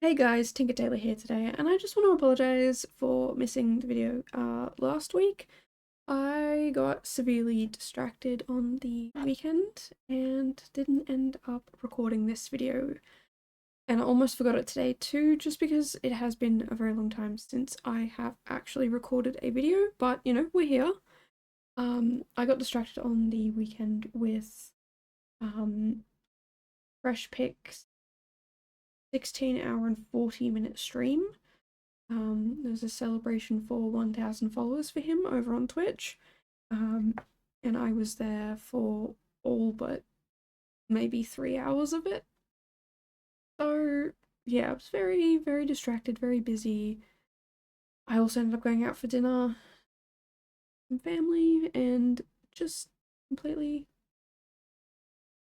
Hey guys, Tinker Tailor here today, and I just want to apologize for missing the video last week. I got severely distracted on the weekend and didn't end up recording this video, and I almost forgot it today too, just because it has been a very long time since I have actually recorded a video, but you know, we're here. I got distracted on the weekend with um, Fresh Pick's 16-hour and 40-minute stream. There's a celebration for 1,000 followers for him over on Twitch. Um, and I was there for all but maybe 3 hours of it. So, yeah, I was very, very distracted, very busy. I also ended up going out for dinner with family and just completely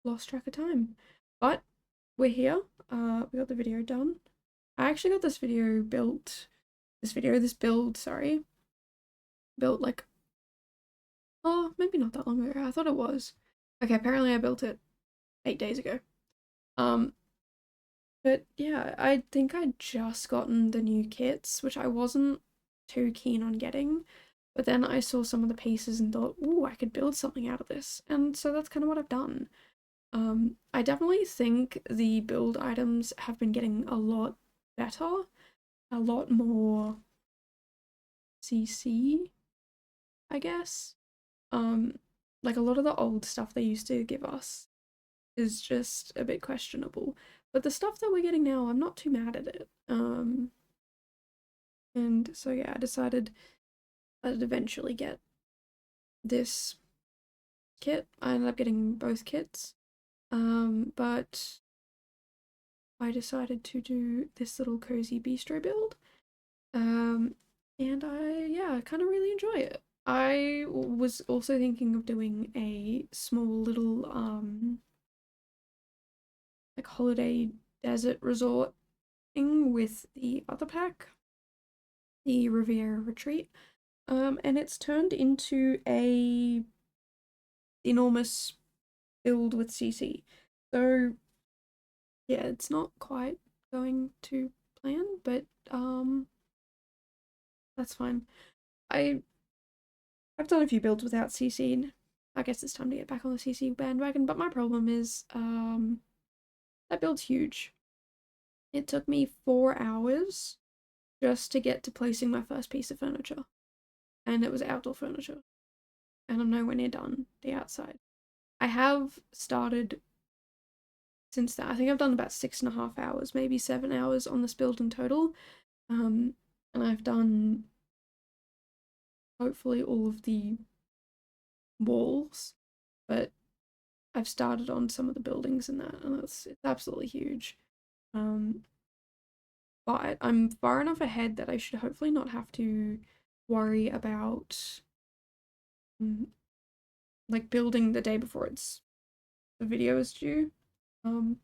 lost track of time. But we're here. We got the video done. I actually got this build, sorry, built like, oh, maybe not that long ago. I thought it was. Okay, apparently I built it 8 days ago. Um, but yeah, I think I'd just gotten the new kits, which I wasn't too keen on getting. But then I saw some of the pieces and thought, ooh, I could build something out of this. And so that's kind of what I've done. I definitely think the build items have been getting a lot better, a lot more CC, I guess. Um, like a lot of the old stuff they used to give us is just a bit questionable. But the stuff that we're getting now, I'm not too mad at it. And so yeah, I decided I'd eventually get this kit. I ended up getting both kits. But I decided to do this little cozy bistro build. Um, and I kind of really enjoy it. I was also thinking of doing a small little like holiday desert resort thing with the other pack, the Riviera Retreat. And it's turned into a enormous build with CC. So yeah, it's not quite going to plan, but that's fine. I I've done a few builds without CC. I guess it's time to get back on the CC bandwagon, but my problem is that build's huge. It took me 4 hours just to get to placing my first piece of furniture. And it was outdoor furniture. And I'm nowhere near done the outside. I have started since that. I think I've done about 6.5 hours, maybe 7 hours on this build in total. And I've done hopefully all of the walls, but I've started on some of the buildings and that, and it's absolutely huge. Um, but I'm far enough ahead that I should hopefully not have to worry about mm, like building the day before the video is due. Um,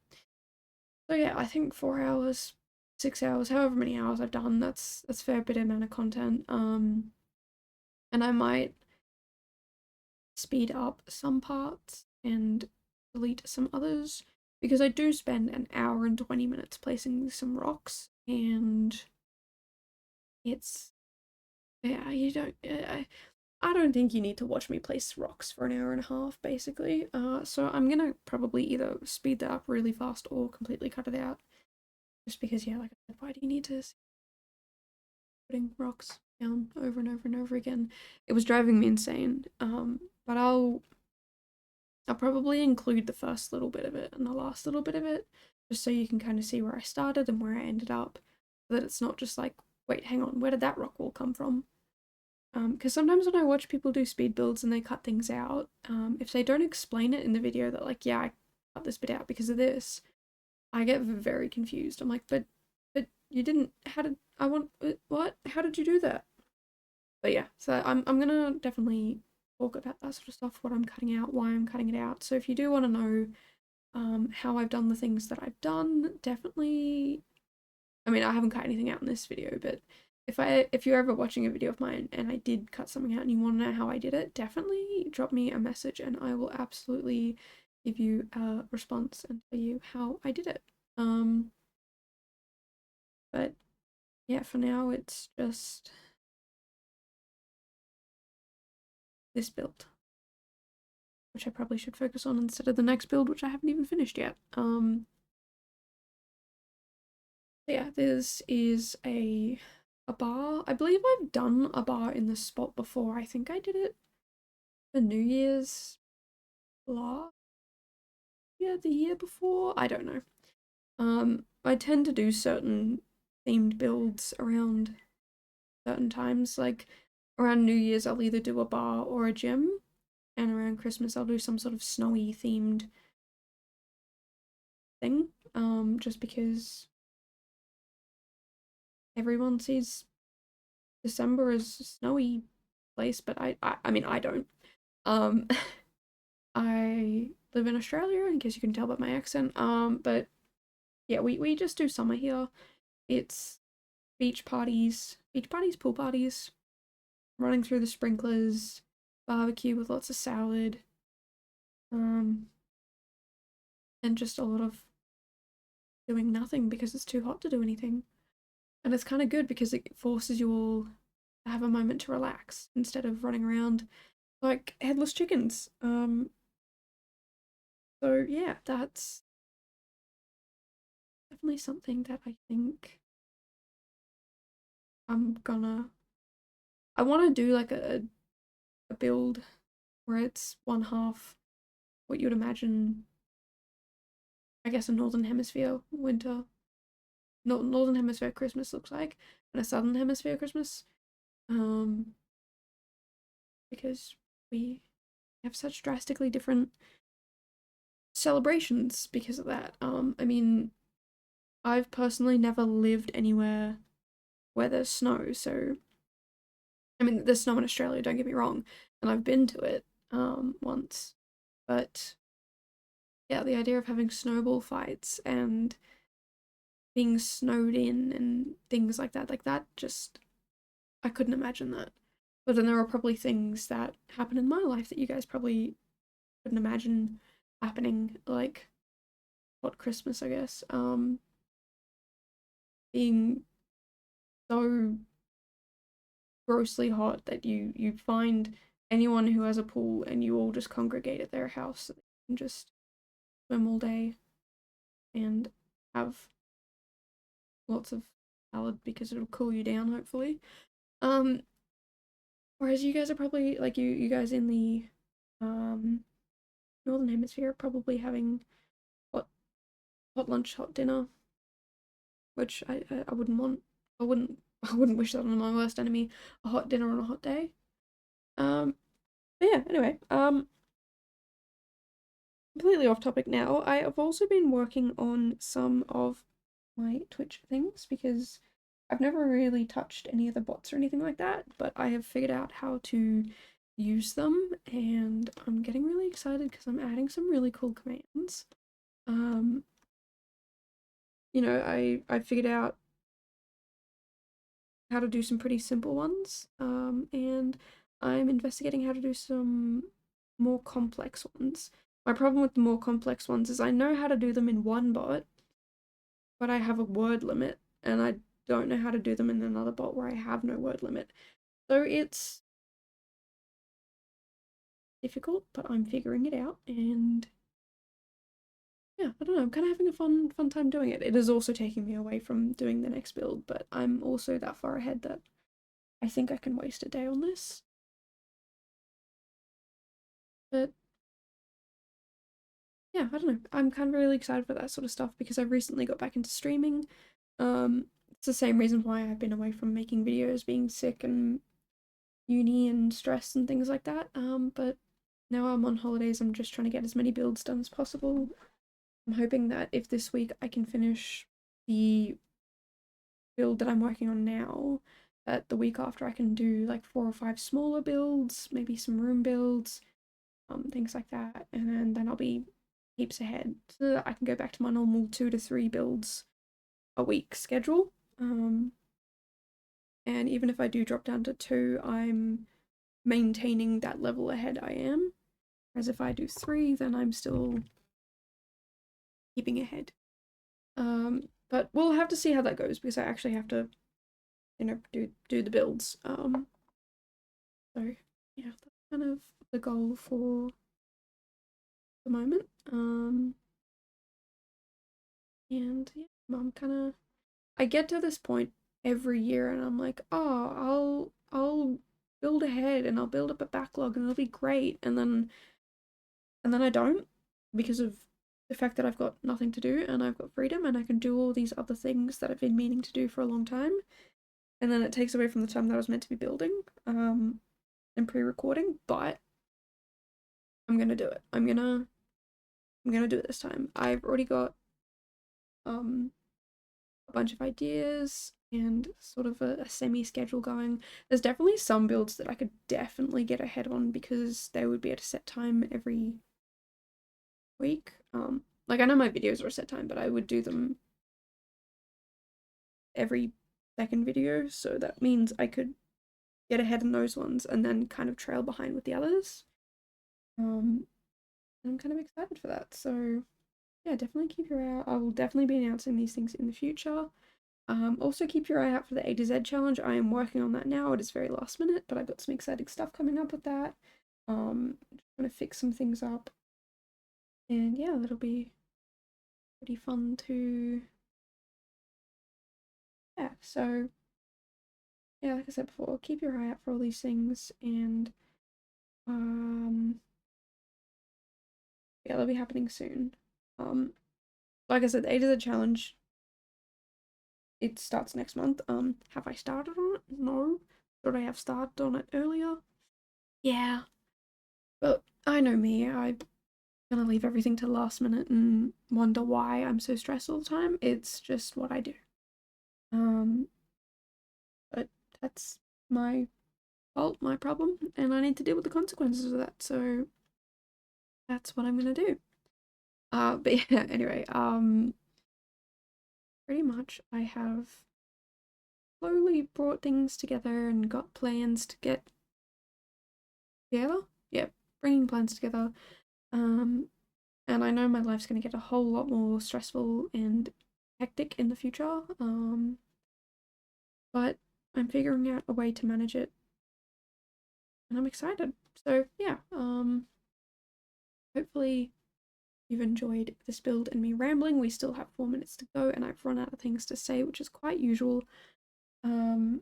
so yeah, I think 4 hours, 6 hours, however many hours I've done, that's a fair bit amount of content. And I might speed up some parts and delete some others because I do spend an hour and 20 minutes placing some rocks, and it's yeah, you don't I don't think you need to watch me place rocks for an hour and a half basically. So I'm gonna probably either speed that up really fast or completely cut it out. Just because, yeah, like I said, why do you need to putting rocks down over and over and over again? It was driving me insane. But I'll probably include the first little bit of it and the last little bit of it, just so you can kind of see where I started and where I ended up, so that it's not just like, wait, hang on, where did that rock wall come from? Because sometimes when I watch people do speed builds and they cut things out, if they don't explain it in the video that like, yeah, I cut this bit out because of this, I get very confused. I'm like, but you didn't. How did I want? What? How did you do that? But yeah, so I'm gonna definitely talk about that sort of stuff. What I'm cutting out, why I'm cutting it out. So if you do want to know, how I've done the things that I've done, definitely. I mean, I haven't cut anything out in this video, but if you're ever watching a video of mine and I did cut something out and you want to know how I did it, definitely drop me a message and I will absolutely give you a response and tell you how I did it. Um, But yeah, for now it's just this build, which I probably should focus on instead of the next build, which I haven't even finished yet. Yeah, this is a bar. I believe I've done a bar in this spot before. I think I did it for New Year's last year, the year before. I don't know. I tend to do certain themed builds around certain times. Like around New Year's, I'll either do a bar or a gym, and around Christmas, I'll do some sort of snowy themed thing. Just because everyone sees December as a snowy place, but I mean, I don't. Um, I live in Australia, in case you can tell by my accent. But yeah, we just do summer here. It's beach parties, pool parties, running through the sprinklers, barbecue with lots of salad, um, and just a lot of doing nothing because it's too hot to do anything. And it's kind of good because it forces you all to have a moment to relax instead of running around like headless chickens. So yeah, that's definitely something that I think I'm gonna. I want to do like a build where it's one half what you would imagine, I guess, a northern hemisphere winter, northern hemisphere Christmas looks like, and a southern hemisphere Christmas. Um, because we have such drastically different celebrations because of that. I mean, I've personally never lived anywhere where there's snow, so I mean, there's snow in Australia, don't get me wrong, and I've been to it once, but yeah, the idea of having snowball fights and being snowed in and things like that just I couldn't imagine that. But then there are probably things that happen in my life that you guys probably couldn't imagine happening, like what Christmas, I guess. Being so grossly hot that you find anyone who has a pool and you all just congregate at their house so they can just swim all day and have lots of salad because it'll cool you down hopefully. Um Whereas you guys are probably like you guys in the um northern hemisphere are probably having hot hot lunch, hot dinner, which I wouldn't want. I wouldn't I wouldn't wish that on my worst enemy, a hot dinner on a hot day. Um but yeah, anyway, completely off topic now. I have also been working on some of my Twitch things because I've never really touched any of the bots or anything like that, but I have figured out how to use them and I'm getting really excited because I'm adding some really cool commands. Um, I figured out how to do some pretty simple ones, and I'm investigating how to do some more complex ones. My problem with the more complex ones is I know how to do them in one bot, but I have a word limit, and I don't know how to do them in another bot where I have no word limit. So it's difficult, but I'm figuring it out, and yeah, I don't know, I'm kind of having a fun time doing it. It is also taking me away from doing the next build, but I'm also that far ahead that I think I can waste a day on this. But yeah, I don't know. I'm kind of really excited for that sort of stuff because I've recently got back into streaming. It's the same reason why I've been away from making videos, being sick and uni and stress and things like that. But now I'm on holidays, I'm just trying to get as many builds done as possible. I'm hoping that if this week I can finish the build that I'm working on now, that the week after I can do like 4 or 5 smaller builds, maybe some room builds, things like that, and then I'll be heaps ahead so that I can go back to my normal 2 to 3 builds a week schedule. And even if I do drop down to 2, I'm maintaining that level ahead I am. Whereas if I do 3, then I'm still keeping ahead. But we'll have to see how that goes because I actually have to, do the builds. So yeah, that's kind of the goal for the moment. And yeah, I'm kind of, I get to this point every year and I'm like, oh, I'll build ahead and I'll build up a backlog and it'll be great. And then I don't, because of the fact that I've got nothing to do and I've got freedom and I can do all these other things that I've been meaning to do for a long time. And then it takes away from the time that I was meant to be building and pre-recording, but I'm gonna do it. I'm gonna do it this time. I've already got um a bunch of ideas and sort of a semi-schedule going. There's definitely some builds that I could definitely get ahead on because they would be at a set time every week. Like I know my videos are a set time, but I would do them every second video, so that means I could get ahead in those ones and then kind of trail behind with the others. I'm kind of excited for that. So yeah, definitely keep your eye out. I will definitely be announcing these things in the future. Also keep your eye out for the A to Z challenge. I am working on that now. It is very last minute, but I've got some exciting stuff coming up with that. Just gonna fix some things up. And yeah, that'll be pretty fun to, yeah, so yeah, like I said before, keep your eye out for all these things and yeah, they'll be happening soon. Like I said, the A to Z challenge, it starts next month. Have I started on it? No. Should I have started on it earlier? Yeah. But I know me, I'm gonna leave everything to the last minute and wonder why I'm so stressed all the time. It's just what I do. Um, but that's my fault, my problem, and I need to deal with the consequences of that. So that's what I'm gonna do. But yeah, anyway, pretty much I have slowly brought things together and got plans to get together. Yeah, bringing plans together. Um, and I know my life's gonna get a whole lot more stressful and hectic in the future. But I'm figuring out a way to manage it, and I'm excited. So yeah, hopefully you've enjoyed this build and me rambling. We still have 4 minutes to go, and I've run out of things to say, which is quite usual. And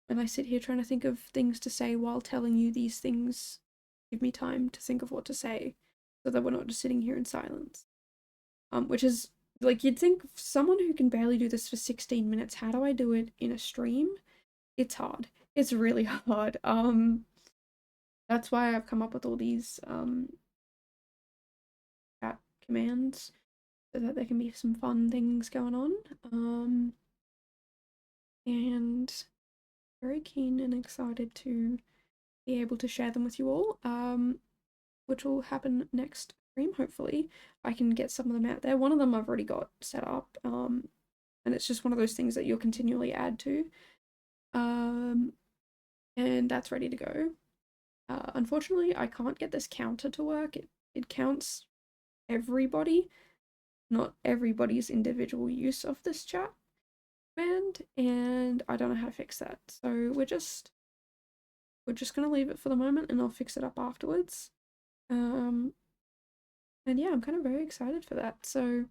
I sit here trying to think of things to say while telling you these things. Give me time to think of what to say, so that we're not just sitting here in silence. Which is like you'd think someone who can barely do this for 16 minutes. How do I do it in a stream? It's hard. It's really hard. That's why I've come up with all these chat commands so that there can be some fun things going on. And very keen and excited to be able to share them with you all. Which will happen next stream, hopefully. I can get some of them out there. One of them I've already got set up. And it's just one of those things that you'll continually add to. And that's ready to go. Unfortunately, I can't get this counter to work. It counts everybody, not everybody's individual use of this chat command, and I don't know how to fix that. So we're just gonna leave it for the moment, and I'll fix it up afterwards. And yeah, I'm kind of very excited for that. So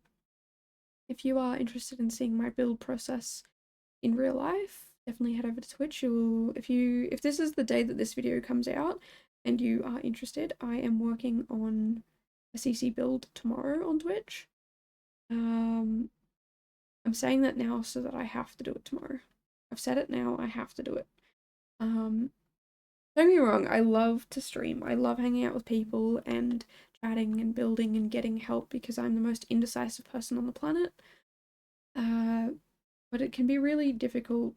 if you are interested in seeing my build process in real life, definitely head over to Twitch. If this is the day that this video comes out and you are interested, I am working on a CC build tomorrow on Twitch. I'm saying that now so that I have to do it tomorrow. I've said it now, I have to do it. Don't get me wrong, I love to stream. I love hanging out with people and chatting and building and getting help because I'm the most indecisive person on the planet. But it can be really difficult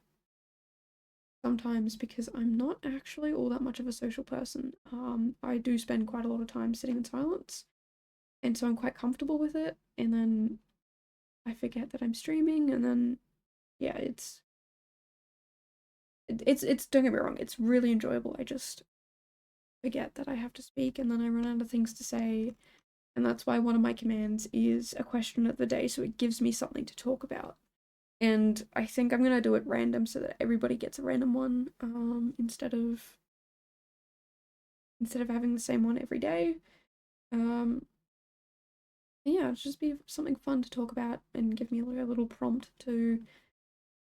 sometimes because I'm not actually all that much of a social person. I do spend quite a lot of time sitting in silence, and so I'm quite comfortable with it. And then I forget that I'm streaming, and then yeah, it's don't get me wrong, it's really enjoyable. I just forget that I have to speak, and then I run out of things to say, and that's why one of my commands is a question of the day, so it gives me something to talk about. And I think I'm gonna do it random so that everybody gets a random one, instead of having the same one every day. Um, yeah, it'll just be something fun to talk about and give me like a little prompt to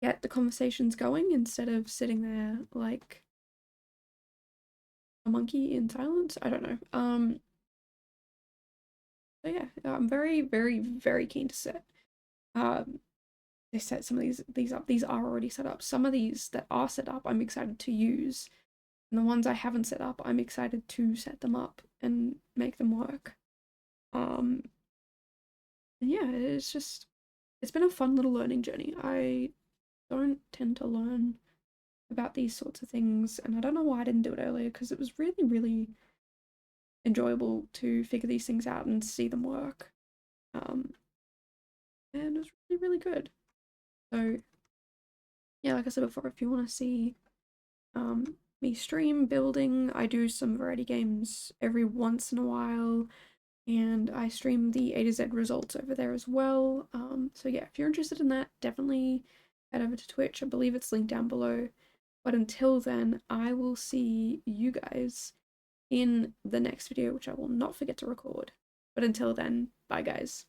get the conversations going instead of sitting there like a monkey in silence. I don't know. So yeah, I'm very, very, very keen to set. Um, they set some of these up. These are already set up. Some of these that are set up, I'm excited to use, and the ones I haven't set up, I'm excited to set them up and make them work. Um, and yeah, it's been a fun little learning journey. I don't tend to learn about these sorts of things, and I don't know why I didn't do it earlier because it was really, really enjoyable to figure these things out and see them work. Um, and it was really, really good. So yeah, like I said before, if you want to see me stream building, I do some variety games every once in a while, and I stream the A to Z results over there as well. So yeah, if you're interested in that, definitely head over to Twitch. I believe it's linked down below. But until then, I will see you guys in the next video, which I will not forget to record. But until then, bye guys.